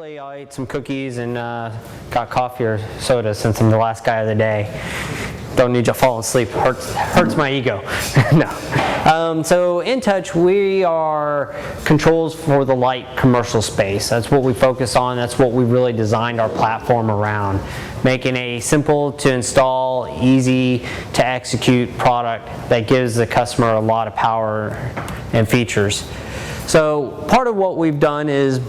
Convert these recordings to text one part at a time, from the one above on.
Hopefully I'll eat some cookies and got coffee or soda since I'm the last guy of the day. Don't need you falling asleep. Hurts my ego. No. So Entouch, we are controls for the light commercial space. That's what we focus on. That's what we really designed our platform around. Making a simple to install, easy to execute product that gives the customer a lot of power and features. So part of what we've done is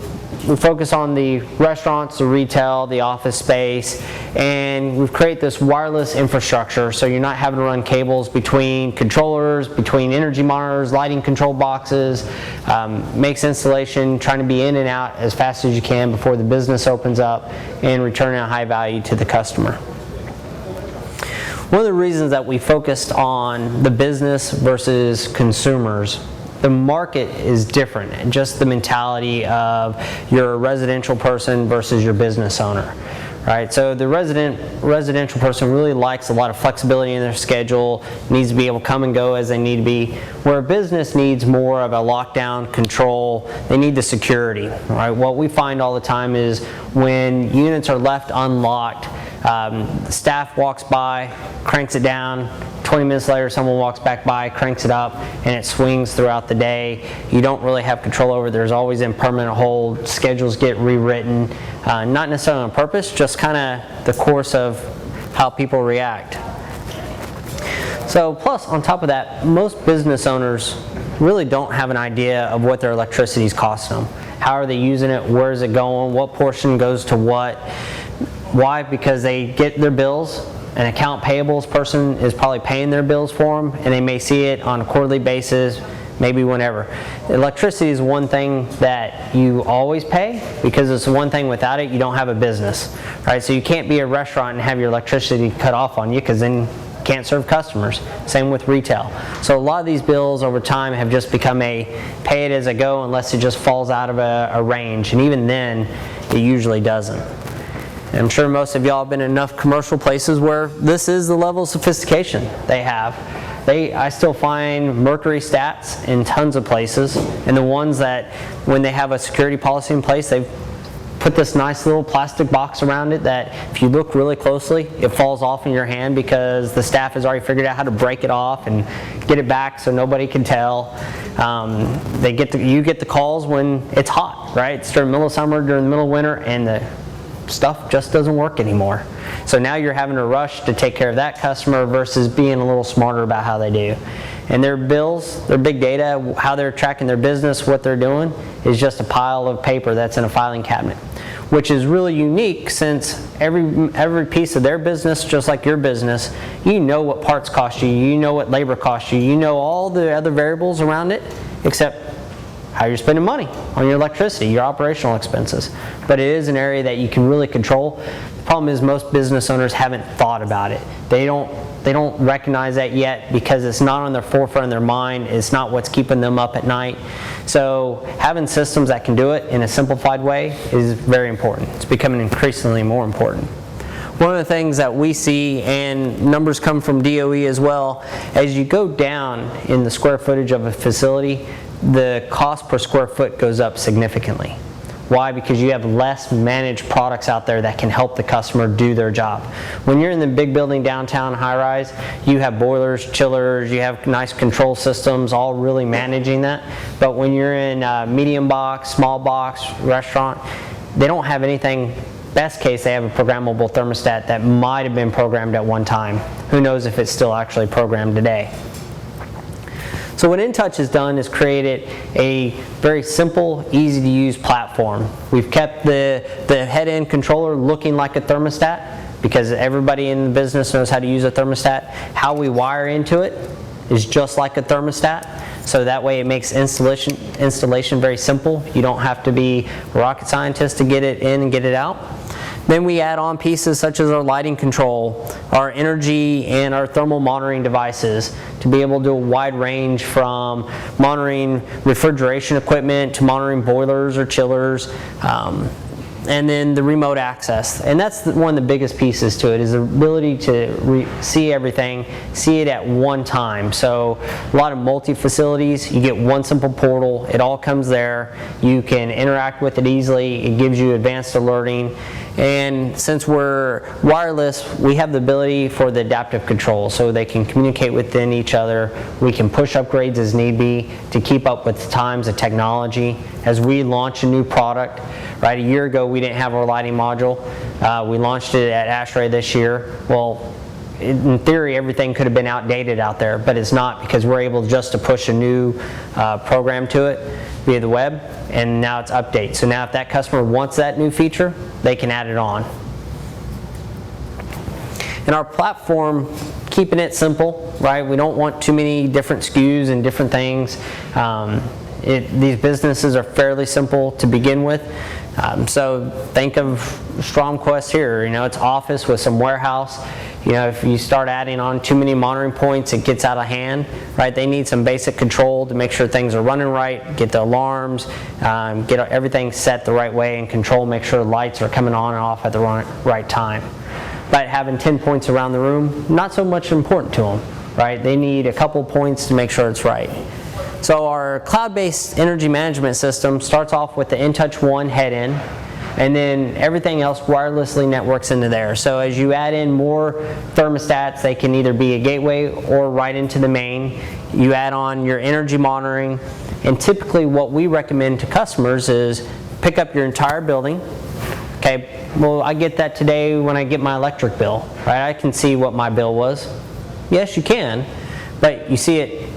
we focus on the restaurants, the retail, the office space, and we've created this wireless infrastructure so you're not having to run cables between controllers, between energy monitors, lighting control boxes. Makes installation, trying to be in and out as fast as you can before the business opens up and returning a high value to the customer. One of the reasons that we focused on the business versus consumers, the market is different, and just the mentality of your residential person versus your business owner, right? So the residential person really likes a lot of flexibility in their schedule, needs to be able to come and go as they need to be, where a business needs more of a lockdown control. They need the security, right? What we find all the time is when units are left unlocked, staff walks by, cranks it down, 20 minutes later someone walks back by, cranks it up, and it swings throughout the day. You don't really have control over it. There's always in permanent hold. Schedules get rewritten, not necessarily on purpose, just kind of the course of how people react. So plus, on top of that, most business owners really don't have an idea of what their electricity is costing them. How are they using it? Where is it going? What portion goes to what? Why? Because they get their bills, an account payables person is probably paying their bills for them, and they may see it on a quarterly basis, maybe whenever. Electricity is one thing that you always pay, because it's one thing without it you don't have a business, right? So you can't be a restaurant and have your electricity cut off on you, because then you can't serve customers. Same with retail. So a lot of these bills over time have just become a pay it as I go, unless it just falls out of a range, and even then it usually doesn't. I'm sure most of y'all have been in enough commercial places where this is the level of sophistication they have. I still find Mercury stats in tons of places, and the ones that when they have a security policy in place, they've put this nice little plastic box around it that if you look really closely, it falls off in your hand because the staff has already figured out how to break it off and get it back so nobody can tell. You get the calls when it's hot, right? It's during the middle of summer, during the middle of winter, and the stuff just doesn't work anymore. So now you're having to rush to take care of that customer versus being a little smarter about how they do. And their bills, their big data, how they're tracking their business, what they're doing, is just a pile of paper that's in a filing cabinet, which is really unique since every piece of their business, just like your business, you know what parts cost you, you know what labor costs you, you know all the other variables around it, except how you're spending money on your electricity, your operational expenses. But it is an area that you can really control. The problem is most business owners haven't thought about it. They don't recognize that yet because it's not on their forefront of their mind. It's not what's keeping them up at night. So having systems that can do it in a simplified way is very important. It's becoming increasingly more important. One of the things that we see, and numbers come from DOE as well, as you go down in the square footage of a facility, the cost per square foot goes up significantly. Why? Because you have less managed products out there that can help the customer do their job. When you're in the big building downtown high-rise, you have boilers, chillers, you have nice control systems all really managing that. But when you're in a medium box, small box, restaurant, they don't have anything. Best case, they have a programmable thermostat that might have been programmed at one time. Who knows if it's still actually programmed today. So what Entouch has done is created a very simple, easy to use platform. We've kept the head-end controller looking like a thermostat because everybody in the business knows how to use a thermostat. How we wire into it is just like a thermostat. So that way it makes installation very simple. You don't have to be a rocket scientist to get it in and get it out. Then we add on pieces such as our lighting control, our energy, and our thermal monitoring devices to be able to do a wide range from monitoring refrigeration equipment to monitoring boilers or chillers. and then the remote access. And that's one of the biggest pieces to it, is the ability to see everything, see it at one time. So a lot of multi-facilities, you get one simple portal, it all comes there, you can interact with it easily, it gives you advanced alerting. And since we're wireless, we have the ability for the adaptive control, so they can communicate within each other. We can push upgrades as need be to keep up with the times of technology. As we launch a new product, right, a year ago we didn't have our lighting module. We launched it at ASHRAE this year. Well, in theory, everything could have been outdated out there, but it's not, because we're able just to push a new program to it via the web, and now it's update. So now if that customer wants that new feature, they can add it on. And our platform, keeping it simple, right? We don't want too many different SKUs and different things. These businesses are fairly simple to begin with. So think of Stromquist here, it's office with some warehouse. If you start adding on too many monitoring points, it gets out of hand, right? They need some basic control to make sure things are running right, get the alarms, get everything set the right way and control, make sure lights are coming on and off at the right time. But having 10 points around the room, not so much important to them, right? They need a couple points to make sure it's right. So our cloud-based energy management system starts off with the Entouch 1 head-in, and then everything else wirelessly networks into there. So as you add in more thermostats, they can either be a gateway or right into the main. You add on your energy monitoring, and typically what we recommend to customers is pick up your entire building. Okay, well, I get that today when I get my electric bill, right? I can see what my bill was. Yes, you can, but you see it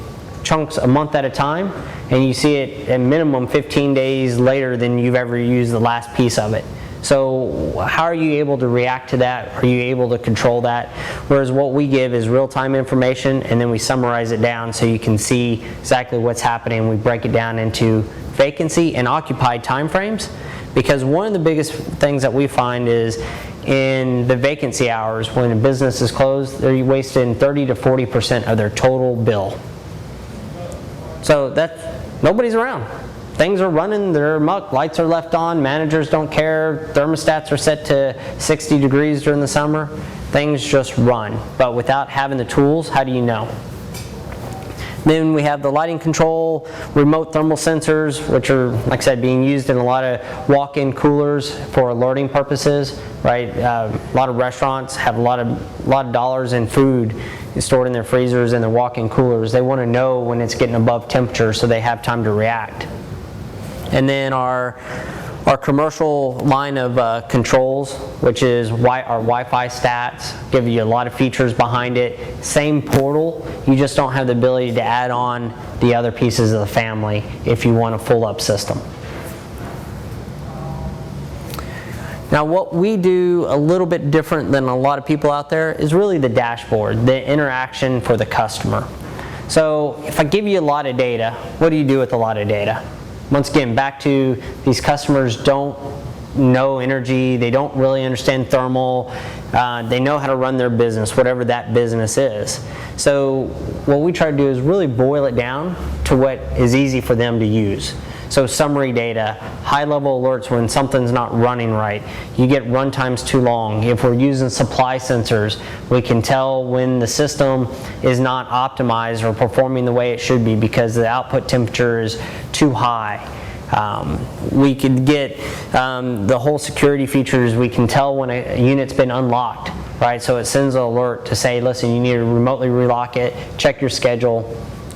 chunks a month at a time, and you see it at minimum 15 days later than you've ever used the last piece of it. So how are you able to react to that? Are you able to control that? Whereas what we give is real-time information, and then we summarize it down so you can see exactly what's happening. We break it down into vacancy and occupied time frames, because one of the biggest things that we find is in the vacancy hours, when a business is closed, they're wasting 30 to 40% of their total bill. So nobody's around. Things are running, they're amok, lights are left on, managers don't care, thermostats are set to 60 degrees during the summer. Things just run. But without having the tools, how do you know? Then we have the lighting control, remote thermal sensors, which are, like I said, being used in a lot of walk-in coolers for alerting purposes, right? A lot of restaurants have a lot of dollars in food stored in their freezers and their walk-in coolers. They want to know when it's getting above temperature so they have time to react. And then our commercial line of controls, which is our Wi-Fi stats, give you a lot of features behind it. Same portal, you just don't have the ability to add on the other pieces of the family if you want a full-up system. Now what we do a little bit different than a lot of people out there is really the dashboard, the interaction for the customer. So if I give you a lot of data, what do you do with a lot of data? Once again, back to these customers don't know energy, they don't really understand thermal, they know how to run their business, whatever that business is. So what we try to do is really boil it down to what is easy for them to use. So summary data, high-level alerts when something's not running right. You get run times too long. If we're using supply sensors, we can tell when the system is not optimized or performing the way it should be because the output temperature is too high. We could get the whole security features. We can tell when a unit's been unlocked, right? So it sends an alert to say, listen, you need to remotely relock it, check your schedule,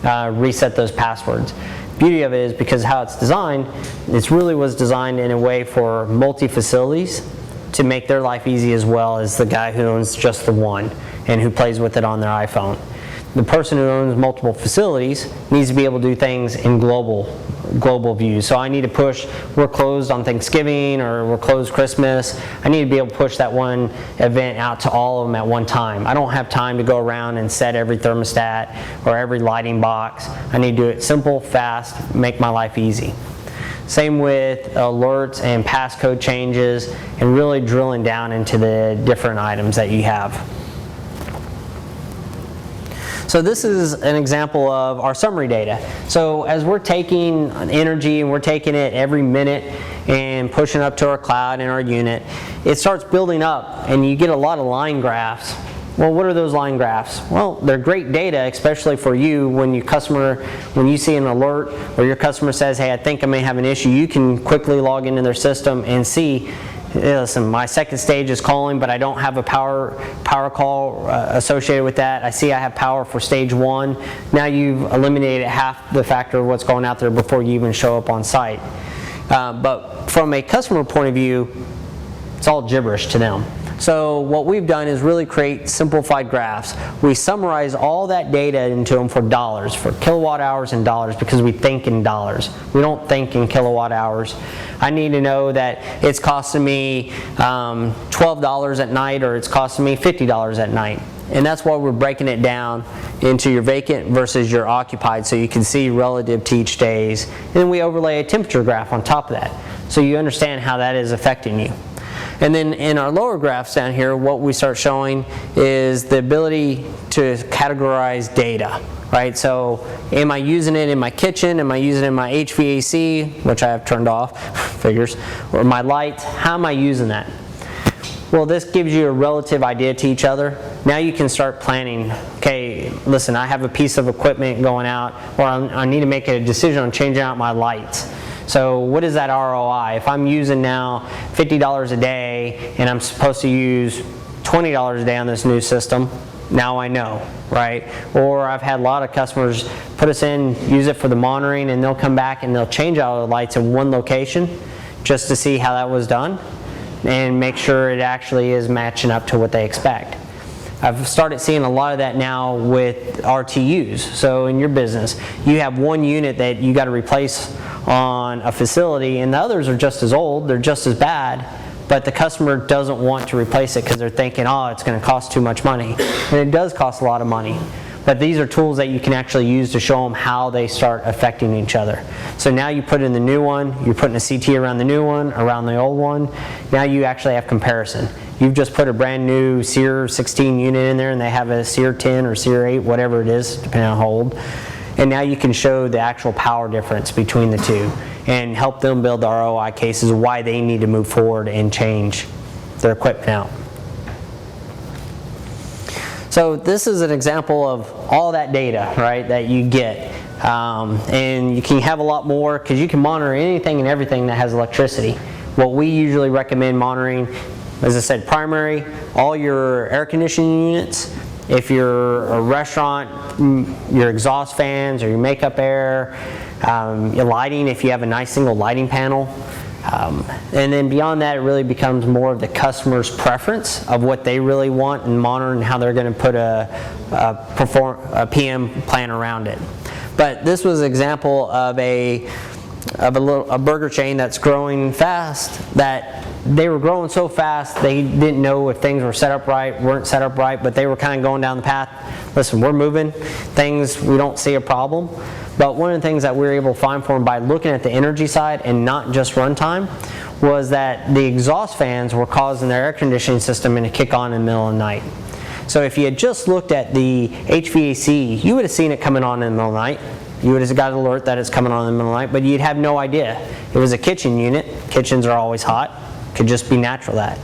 reset those passwords. Beauty of it is because how it's designed, it really was designed in a way for multi-facilities to make their life easy as well as the guy who owns just the one and who plays with it on their iPhone. The person who owns multiple facilities needs to be able to do things in global views. So I need to push, we're closed on Thanksgiving or we're closed Christmas. I need to be able to push that one event out to all of them at one time. I don't have time to go around and set every thermostat or every lighting box. I need to do it simple, fast, make my life easy. Same with alerts and passcode changes and really drilling down into the different items that you have. So this is an example of our summary data. So as we're taking energy and we're taking it every minute and pushing up to our cloud and our unit, it starts building up and you get a lot of line graphs. Well, what are those line graphs? Well, they're great data, especially for you when you see an alert or your customer says, hey, I think I may have an issue, you can quickly log into their system and see, listen, my second stage is calling, but I don't have a power call associated with that. I see I have power for stage 1. Now you've eliminated half the factor of what's going out there before you even show up on site. But from a customer point of view, it's all gibberish to them. So what we've done is really create simplified graphs. We summarize all that data into them for dollars, for kilowatt hours and dollars, because we think in dollars. We don't think in kilowatt hours. I need to know that it's costing me $12 at night or it's costing me $50 at night. And that's why we're breaking it down into your vacant versus your occupied, so you can see relative to each days. And then we overlay a temperature graph on top of that, so you understand how that is affecting you. And then in our lower graphs down here, what we start showing is the ability to categorize data, right? So am I using it in my kitchen? Am I using it in my HVAC, which I have turned off, figures, or my lights? How am I using that? Well, this gives you a relative idea to each other. Now you can start planning. Okay, listen, I have a piece of equipment going out, or I need to make a decision on changing out my lights. So what is that ROI? If I'm using now $50 a day and I'm supposed to use $20 a day on this new system, now I know, right? Or I've had a lot of customers put us in, use it for the monitoring, and they'll come back and they'll change out the lights in one location just to see how that was done and make sure it actually is matching up to what they expect. I've started seeing a lot of that now with RTUs. So in your business, you have one unit that you got to replace on a facility, and the others are just as old, they're just as bad, but the customer doesn't want to replace it because they're thinking, oh, it's going to cost too much money. And it does cost a lot of money. But these are tools that you can actually use to show them how they start affecting each other. So now you put in the new one, you're putting a CT around the new one, around the old one. Now you actually have comparison. You've just put a brand new SEER 16 unit in there and they have a SEER 10 or SEER 8, whatever it is, depending on how old. And now you can show the actual power difference between the two and help them build the ROI cases, why they need to move forward and change their equipment out. So this is an example of all that data, right, that you get. And you can have a lot more because you can monitor anything and everything that has electricity. What we usually recommend monitoring, as I said, primary, all your air conditioning units. If you're a restaurant, your exhaust fans or your makeup air, your lighting, if you have a nice single lighting panel. And then beyond that, it really becomes more of the customer's preference of what they really want and monitoring how they're going to put a PM plan around it. But this was an example of a burger chain that's growing fast, that they were growing so fast they didn't know if things were set up right, weren't set up right, but they were kind of going down the path. Listen, we're moving things, we don't see a problem. But one of the things that we were able to find for them by looking at the energy side and not just runtime was that the exhaust fans were causing their air conditioning system to kick on in the middle of the night. So if you had just looked at the HVAC, you would have seen it coming on in the middle of the night. You would have got an alert that it's coming on in the middle of the night, but you'd have no idea. It was a kitchen unit. Kitchens are always hot. Could just be natural that.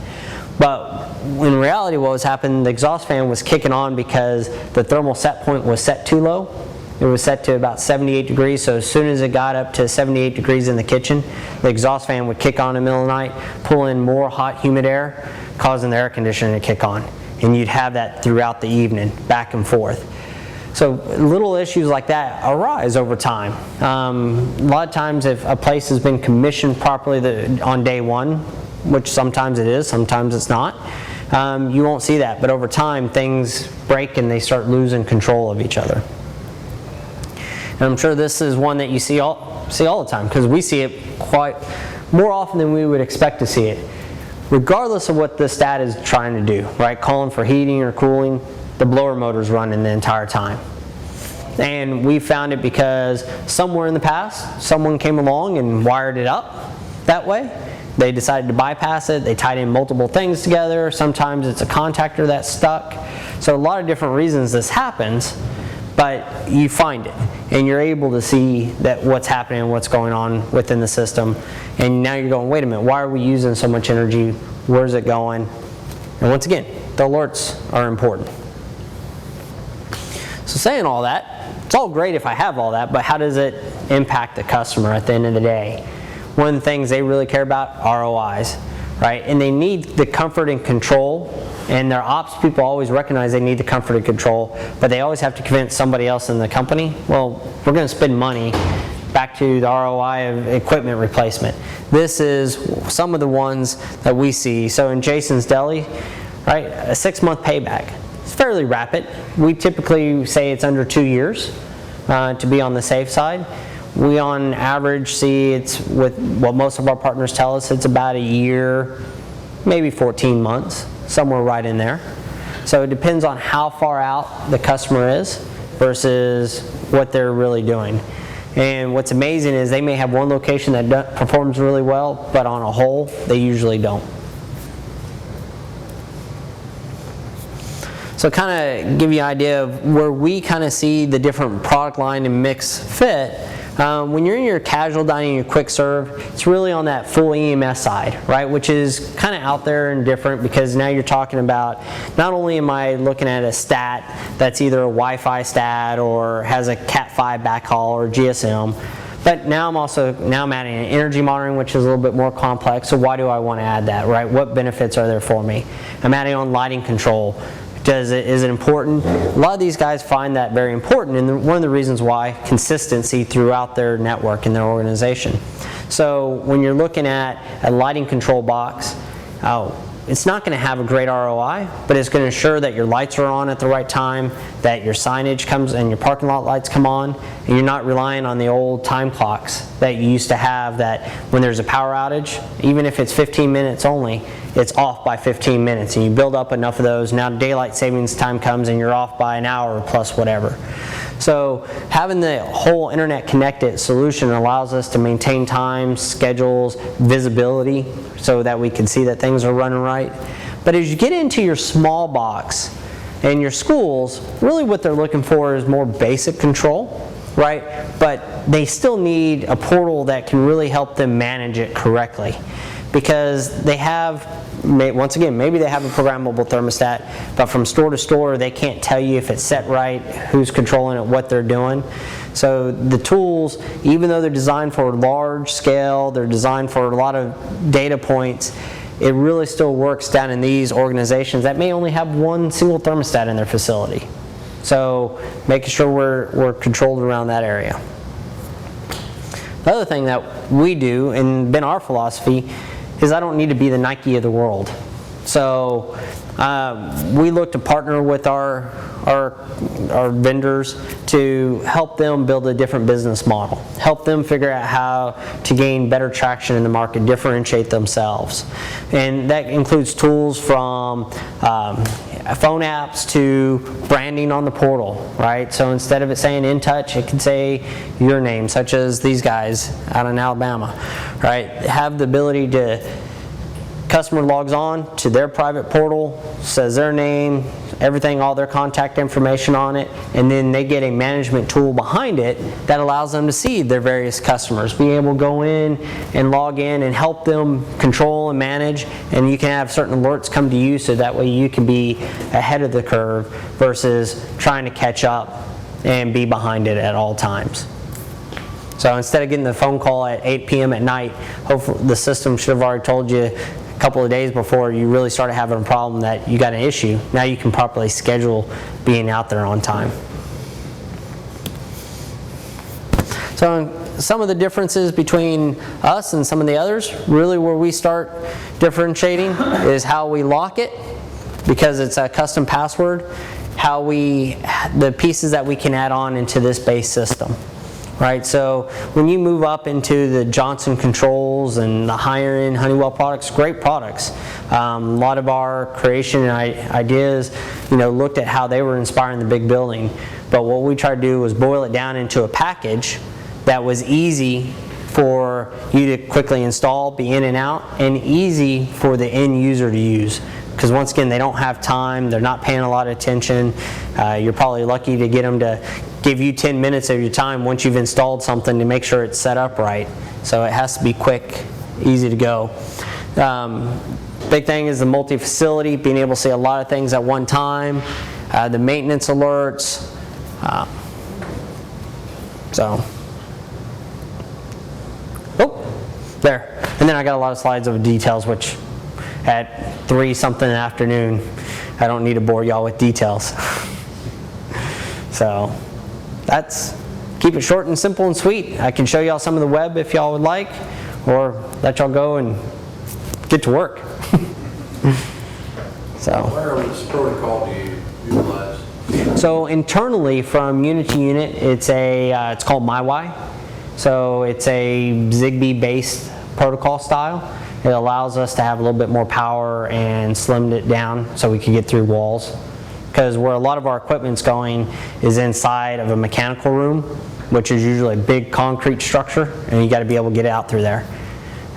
But in reality, what was happening, the exhaust fan was kicking on because the thermal set point was set too low. It was set to about 78 degrees, so as soon as it got up to 78 degrees in the kitchen, the exhaust fan would kick on in the middle of the night, pull in more hot, humid air, causing the air conditioner to kick on. And you'd have that throughout the evening, back and forth. So little issues like that arise over time. A lot of times if a place has been commissioned properly on day one, which sometimes it is, sometimes it's not, you won't see that. But over time, things break and they start losing control of each other. And I'm sure this is one that you see all the time because we see it quite more often than we would expect to see it. Regardless of what the stat is trying to do, right? Calling for heating or cooling, the blower motor's running the entire time. And we found it because somewhere in the past, someone came along and wired it up that way. They decided to bypass it. They tied in multiple things together. Sometimes it's a contactor that's stuck. So a lot of different reasons this happens. but you find it, and you're able to see that what's happening and what's going on within the system. And now you're going, wait a minute, why are we using so much energy? Where's it going? And once again, the alerts are important. So saying all that, it's all great if I have all that, but how does it impact the customer at the end of the day? One of the things they really care about, ROIs, right? And they need the comfort and control, and their ops people always recognize they need the comfort and control, but they always have to convince somebody else in the company, well, we're going to spend money. Back to the ROI of equipment replacement. This is some of the ones that we see. So in Jason's Deli, right, a 6-month payback. It's fairly rapid. We typically say it's under 2 years to be on the safe side. We on average see it's, with what most of our partners tell us, it's about a year, maybe 14 months, somewhere right in there. So it depends on how far out the customer is versus what they're really doing. And what's amazing is they may have one location that performs really well, but on a whole, they usually don't. So kind of give you an idea of where we kind of see the different product line and mix fit. When you're in your casual dining, your quick serve, it's really on that full EMS side, right? Which is kind of out there and different, because now you're talking about, not only am I looking at a stat that's either a Wi-Fi stat or has a Cat5 backhaul or GSM, but now I'm adding an energy monitoring, which is a little bit more complex. So why do I want to add that, right? What benefits are there for me? I'm adding on lighting control. Is it important? A lot of these guys find that very important, and one of the reasons why, consistency throughout their network and their organization. So when you're looking at a lighting control box, it's not going to have a great ROI, but it's going to ensure that your lights are on at the right time, that your signage comes and your parking lot lights come on, and you're not relying on the old time clocks that you used to have, that when there's a power outage, even if it's 15 minutes only, it's off by 15 minutes, and you build up enough of those. Now daylight savings time comes and you're off by an hour plus whatever. So having the whole internet connected solution allows us to maintain times, schedules, visibility, so that we can see that things are running right. But as you get into your small box and your schools, really what they're looking for is more basic control, right? But they still need a portal that can really help them manage it correctly, because they have, once again, maybe they have a programmable thermostat, but from store to store they can't tell you if it's set right, who's controlling it, what they're doing. So the tools, even though they're designed for large scale, they're designed for a lot of data points, it really still works down in these organizations that may only have one single thermostat in their facility. So making sure we're controlled around that area. The other thing that we do, and been our philosophy, is I don't need to be the Nike of the world. So we look to partner with our vendors to help them build a different business model, help them figure out how to gain better traction in the market, differentiate themselves. And that includes tools from phone apps to branding on the portal, right? So instead of it saying Entouch, it can say your name, such as these guys out in Alabama, right? Have the ability to, customer logs on to their private portal, says their name, everything, all their contact information on it, and then they get a management tool behind it that allows them to see their various customers, being able to go in and log in and help them control and manage, and you can have certain alerts come to you, so that way you can be ahead of the curve versus trying to catch up and be behind it at all times. So instead of getting the phone call at 8 p.m. at night, hopefully the system should have already told you a couple of days before you really started having a problem that you got an issue. Now you can properly schedule being out there on time. So some of the differences between us and some of the others, really where we start differentiating is how we lock it, because it's a custom password, the pieces that we can add on into this base system. Right, so when you move up into the Johnson controls and the higher end Honeywell products, great products. A lot of our creation and ideas, looked at how they were inspiring the big building. But what we tried to do was boil it down into a package that was easy for you to quickly install, be in and out, and easy for the end user to use. because once again, they don't have time, they're not paying a lot of attention. You're probably lucky to get them to give you 10 minutes of your time once you've installed something to make sure it's set up right. So it has to be quick, easy to go. Big thing is the multi-facility, being able to see a lot of things at one time, the maintenance alerts. There. And then I got a lot of slides of details, which at 3 something in the afternoon, I don't need to bore y'all with details. So keep it short and simple and sweet. I can show y'all some of the web if y'all would like, or let y'all go and get to work. So. Wireless protocol do you utilize? So internally from unit to unit, it's called MyWi. So it's a Zigbee-based protocol style. It allows us to have a little bit more power and slimmed it down so we can get through walls. Because where a lot of our equipment's going is inside of a mechanical room, which is usually a big concrete structure, and you got to be able to get it out through there.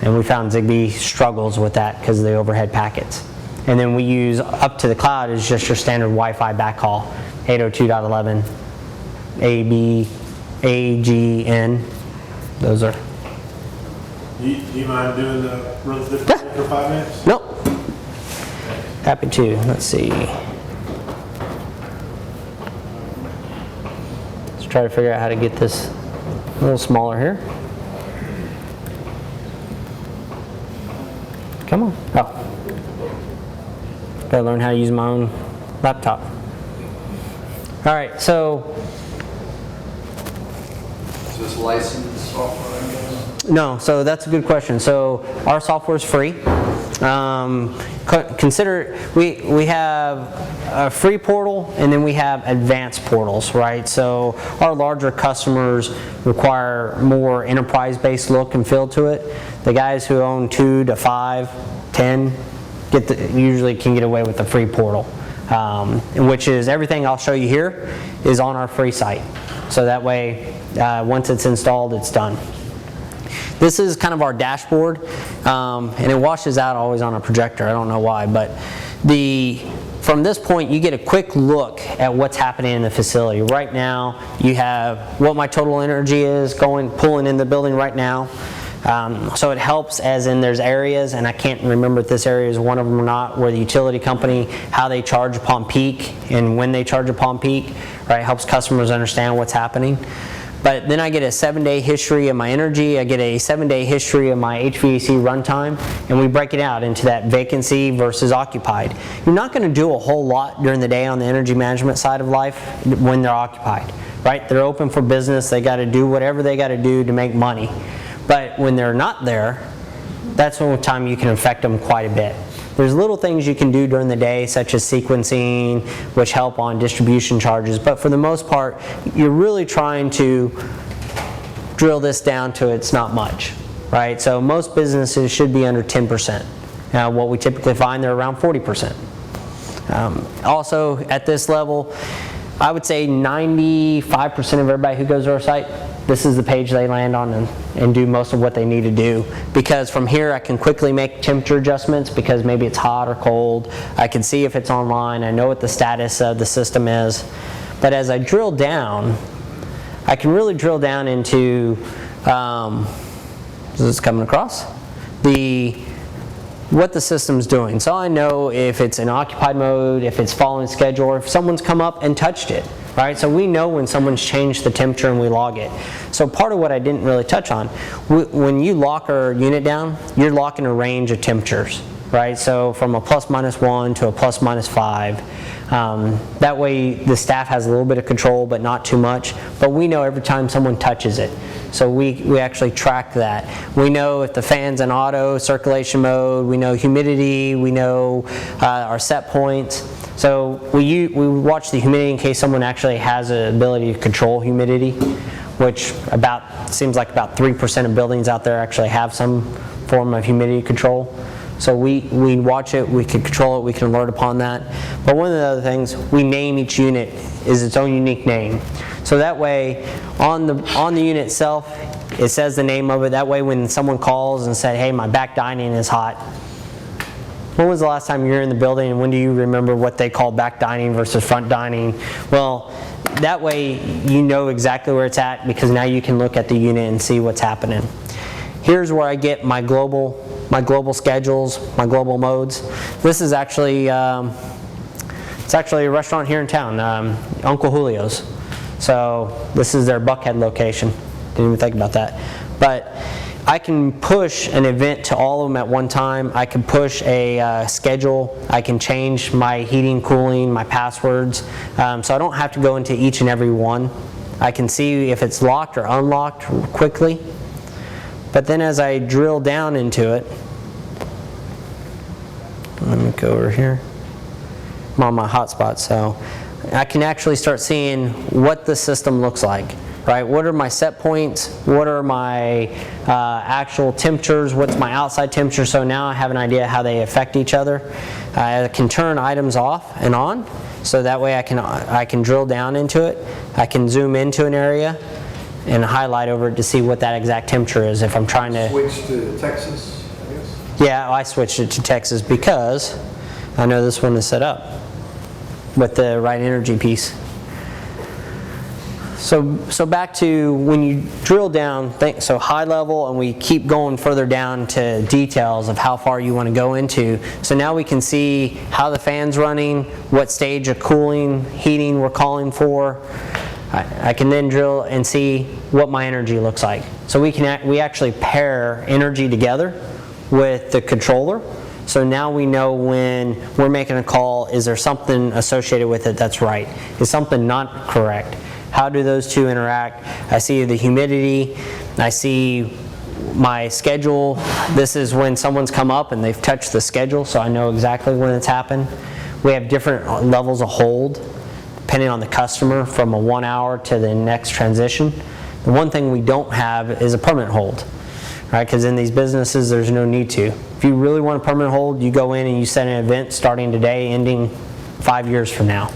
And we found Zigbee struggles with that because of the overhead packets. And then we use up to the cloud is just your standard Wi-Fi backhaul, 802.11, AB, AGN. Those are. Do you mind doing the run through for 5 minutes? Nope. Happy to. Let's see. Let's try to figure out how to get this a little smaller here. Come on. Oh. Gotta learn how to use my own laptop. All right, so. Is this licensed software? No, so that's a good question. So our software is free. Consider we have a free portal and then we have advanced portals, right? So our larger customers require more enterprise-based look and feel to it. The guys who own 2 to 5, 10 usually can get away with the free portal, which is everything I'll show you here is on our free site. So that way, once it's installed, it's done. This is kind of our dashboard, and it washes out always on a projector. I don't know why, but from this point, you get a quick look at what's happening in the facility. Right now, you have what my total energy is pulling in the building right now. So it helps as in there's areas, and I can't remember if this area is one of them or not, where the utility company, how they charge upon peak and when they charge upon peak, right? Helps customers understand what's happening. But then I get a 7-day history of my energy, I get a 7-day history of my HVAC runtime, and we break it out into that vacancy versus occupied. You're not going to do a whole lot during the day on the energy management side of life when they're occupied, right? They're open for business, they got to do whatever they got to do to make money. But when they're not there, that's when time you can affect them quite a bit. There's little things you can do during the day, such as sequencing, which help on distribution charges. But for the most part, you're really trying to drill this down to it's not much, right? So most businesses should be under 10%. Now, what we typically find, they're around 40%. Also, at this level, I would say 95% of everybody who goes to our site, this is the page they land on and do most of what they need to do. Because from here I can quickly make temperature adjustments because maybe it's hot or cold. I can see if it's online. I know what the status of the system is. But as I drill down, I can really drill down into, is this coming across? What the system's doing. So I know if it's in occupied mode, if it's following schedule, or if someone's come up and touched it, right? So we know when someone's changed the temperature and we log it. So part of what I didn't really touch on, when you lock our unit down, you're locking a range of temperatures, right? So from a +-1 to a +-5. That way the staff has a little bit of control, but not too much. But we know every time someone touches it. So we actually track that. We know if the fan's in auto circulation mode, we know humidity, we know our set points. So we watch the humidity in case someone actually has the ability to control humidity, which seems like about 3% of buildings out there actually have some form of humidity control. So we watch it, we can control it, we can alert upon that. But one of the other things, we name each unit is its own unique name. So that way, on the unit itself, it says the name of it. That way when someone calls and said, hey, my back dining is hot, When was the last time you were in the building, and when do you remember what they call back dining versus front dining? Well, that way you know exactly where it's at, because now you can look at the unit and see what's happening. Here's where I get my global schedules, my global modes. This is actually it's actually a restaurant here in town, Uncle Julio's. So this is their Buckhead location. Didn't even think about that. But I can push an event to all of them at one time. I can push a schedule. I can change my heating, cooling, my passwords. So I don't have to go into each and every one. I can see if it's locked or unlocked quickly. But then as I drill down into it, let me go over here. I'm on my hotspot, so I can actually start seeing what the system looks like. Right? What are my set points? What are my actual temperatures? What's my outside temperature? So now I have an idea how they affect each other. I can turn items off and on, so that way I can drill down into it. I can zoom into an area and highlight over it to see what that exact temperature is if I'm trying to Switch to Texas, I guess? Yeah, I switched it to Texas because I know this one is set up with the right energy piece. So back to when you drill down, so high level, and we keep going further down to details of how far you want to go into. So now we can see how the fan's running, what stage of cooling, heating we're calling for. I can then drill and see what my energy looks like. So we actually pair energy together with the controller. So now we know when we're making a call, is there something associated with it that's right? Is something not correct? How do those two interact? I see the humidity, I see my schedule. This is when someone's come up and they've touched the schedule, so I know exactly when it's happened. We have different levels of hold, depending on the customer, from a 1 hour to the next transition. The one thing we don't have is a permanent hold, right? Because in these businesses, there's no need to. If you really want a permanent hold, you go in and you set an event starting today, ending 5 years from now.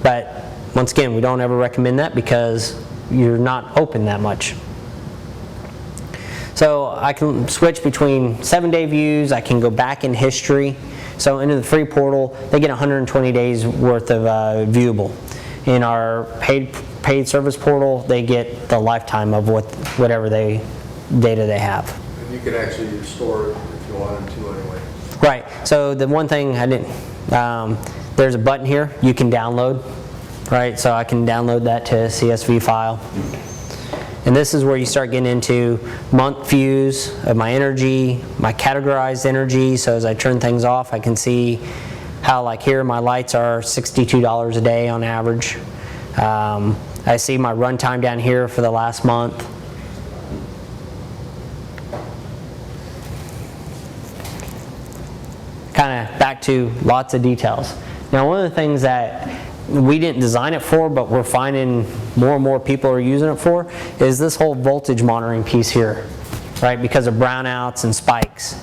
But once again, we don't ever recommend that because you're not open that much. So I can switch between 7-day views. I can go back in history. So into the free portal, they get 120 days worth of viewable. In our paid service portal, they get the lifetime of whatever data they have. And you could actually restore it if you wanted to anyway. Right. So the one thing I didn't, there's a button here you can download. Right, so I can download that to a CSV file. And this is where you start getting into month views of my energy, my categorized energy. So as I turn things off, I can see how, like here, my lights are $62 a day on average. I see my runtime down here for the last month. Kind of back to lots of details. Now, one of the things that we didn't design it for, but we're finding more and more people are using it for, is this whole voltage monitoring piece here, right? Because of brownouts and spikes.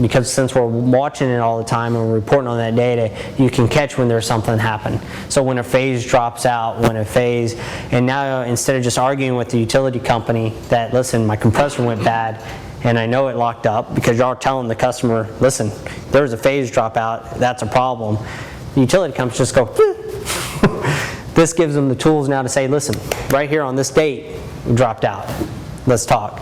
Because since we're watching it all the time and we're reporting on that data, you can catch when there's something happen. So when a phase drops out, and now instead of just arguing with the utility company that, listen, my compressor went bad, and I know it locked up, because y'all are telling the customer, listen, there's a phase dropout, that's a problem. The utility companies just go, this gives them the tools now to say, listen, right here on this date, we dropped out. Let's talk.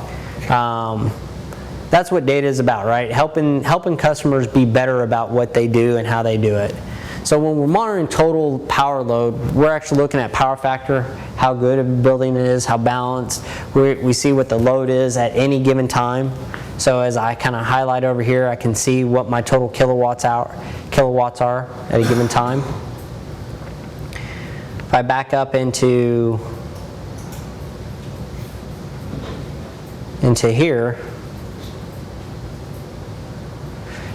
That's what data is about, right? Helping customers be better about what they do and how they do it. So when we're monitoring total power load, we're actually looking at power factor, how good of a building it is, how balanced. We see what the load is at any given time. So as I kind of highlight over here, I can see what my total kilowatts are at a given time. If I back up into here,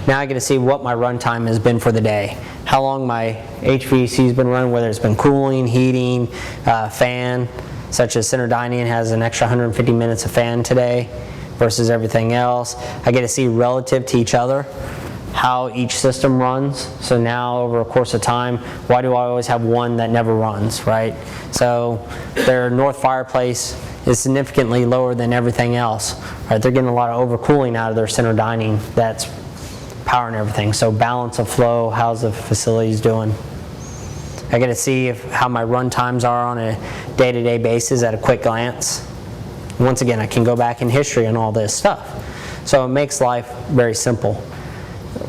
now I get to see what my runtime has been for the day. How long my HVAC has been running, whether it's been cooling, heating, fan, such as center dining has an extra 150 minutes of fan today versus everything else. I get to see relative to each other how each system runs. So now over a course of time, why do I always have one that never runs, right? So their north fireplace is significantly lower than everything else. Right? They're getting a lot of overcooling out of their center dining that's powering everything. So balance of flow, how's the facilities doing? I get to see how my run times are on a day-to-day basis at a quick glance. Once again, I can go back in history on all this stuff. So it makes life very simple.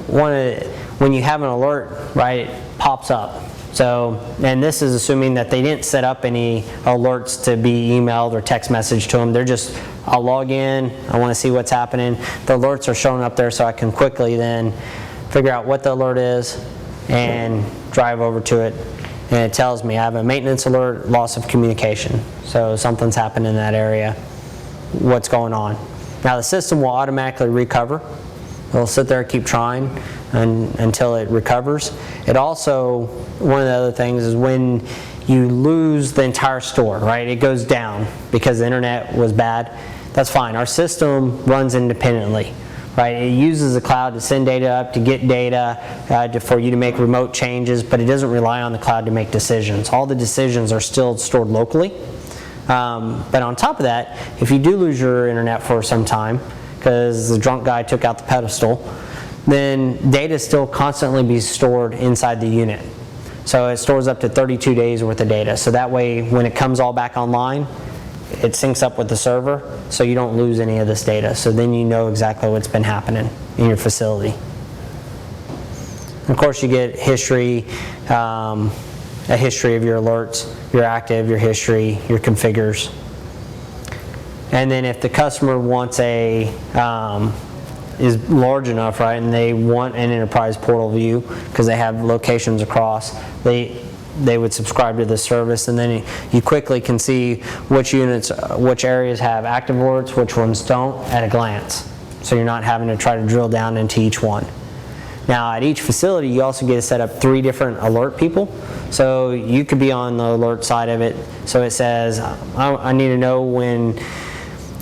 When you have an alert, right, it pops up. So, and this is assuming that they didn't set up any alerts to be emailed or text message to them. They're just, I'll log in, I want to see what's happening. The alerts are showing up there so I can quickly then figure out what the alert is and drive over to it. And it tells me I have a maintenance alert, loss of communication. So something's happened in that area. What's going on? Now the system will automatically recover. It'll sit there and keep trying until it recovers. It also, one of the other things is when you lose the entire store, right? It goes down because the internet was bad. That's fine. Our system runs independently, right? It uses the cloud to send data up, to get data, for you to make remote changes, but it doesn't rely on the cloud to make decisions. All the decisions are still stored locally. But on top of that, if you do lose your internet for some time, because the drunk guy took out the pedestal, then data still constantly be stored inside the unit. So it stores up to 32 days worth of data. So that way, when it comes all back online, it syncs up with the server, so you don't lose any of this data. So then you know exactly what's been happening in your facility. Of course, you get history, a history of your alerts, your active, your history, your configures. And then if the customer wants is large enough, right, and they want an enterprise portal view because they have locations across, they would subscribe to this service, and then you quickly can see which units, which areas have active alerts, which ones don't at a glance. So you're not having to try to drill down into each one. Now at each facility you also get to set up 3 different alert people. So you could be on the alert side of it. So it says, I need to know when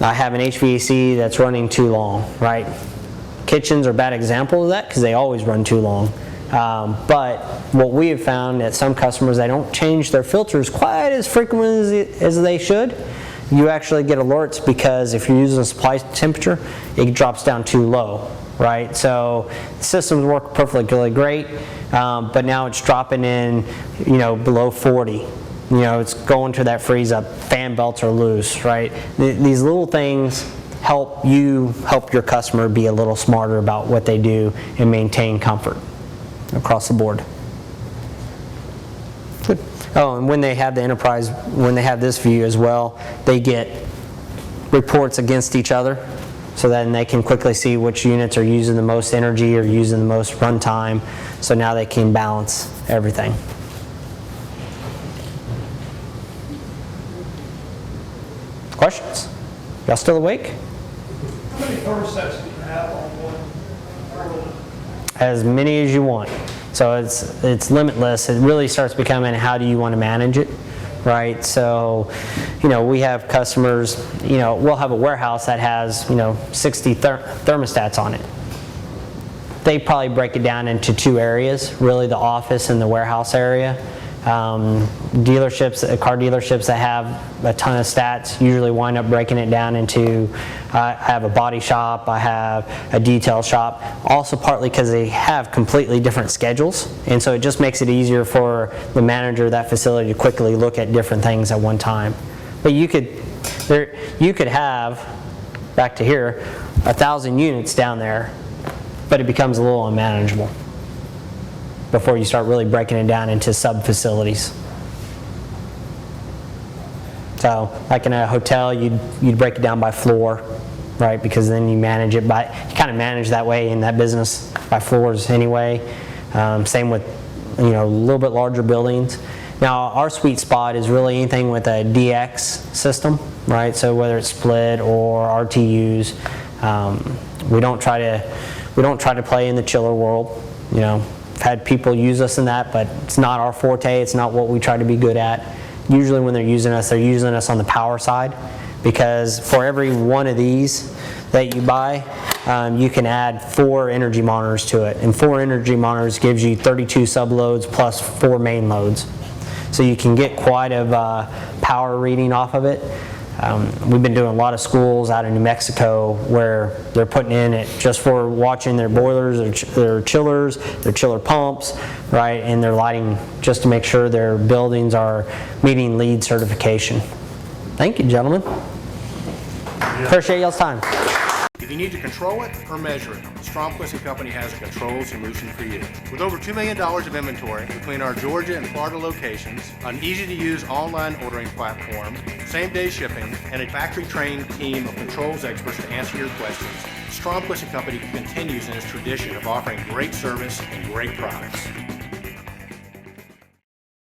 I have an HVAC that's running too long, right? Kitchens are a bad example of that because they always run too long. But what we have found that some customers, they don't change their filters quite as frequently as they should. You actually get alerts because if you're using a supply temperature, it drops down too low, right? So the systems work perfectly great, but now it's dropping in, below 40. It's going to that freeze up. Fan belts are loose, right? These little things help your customer be a little smarter about what they do and maintain comfort across the board. Good. Oh, and when they have the enterprise, when they have this view as well, they get reports against each other, so then they can quickly see which units are using the most energy or using the most runtime, so now they can balance everything. Questions? Y'all still awake? How many thermostats do you have on one room? As many as you want. So it's limitless. It really starts becoming how do you want to manage it, right? So, we have customers, we'll have a warehouse that has, 60 thermostats on it. They probably break it down into 2 areas, really the office and the warehouse area. Dealerships, car dealerships that have a ton of stats usually wind up breaking it down into, I have a body shop, I have a detail shop, also partly because they have completely different schedules, and so it just makes it easier for the manager of that facility to quickly look at different things at one time. But you could have, back to here, 1,000 units down there, but it becomes a little unmanageable before you start really breaking it down into sub-facilities. So, like in a hotel, you'd break it down by floor, right? Because then you manage it you kind of manage that way in that business by floors anyway. Same with, a little bit larger buildings. Now, our sweet spot is really anything with a DX system, right? So whether it's split or RTUs, we don't try to play in the chiller world, I've had people use us in that, but it's not our forte. It's not what we try to be good at. Usually when they're using us on the power side, because for every one of these that you buy, you can add 4 energy monitors to it. And 4 energy monitors gives you 32 subloads plus 4 main loads. So you can get quite a power reading off of it. We've been doing a lot of schools out in New Mexico where they're putting in it just for watching their boilers, their chillers, their chiller pumps, right, and their lighting, just to make sure their buildings are meeting LEED certification. Thank you, gentlemen. Appreciate y'all's time. If you need to control it or measure it, Stromquist & Company has a control solution for you. With over $2 million of inventory between our Georgia and Florida locations, an easy-to-use online ordering platform, same-day shipping, and a factory-trained team of controls experts to answer your questions, Stromquist & Company continues in its tradition of offering great service and great products.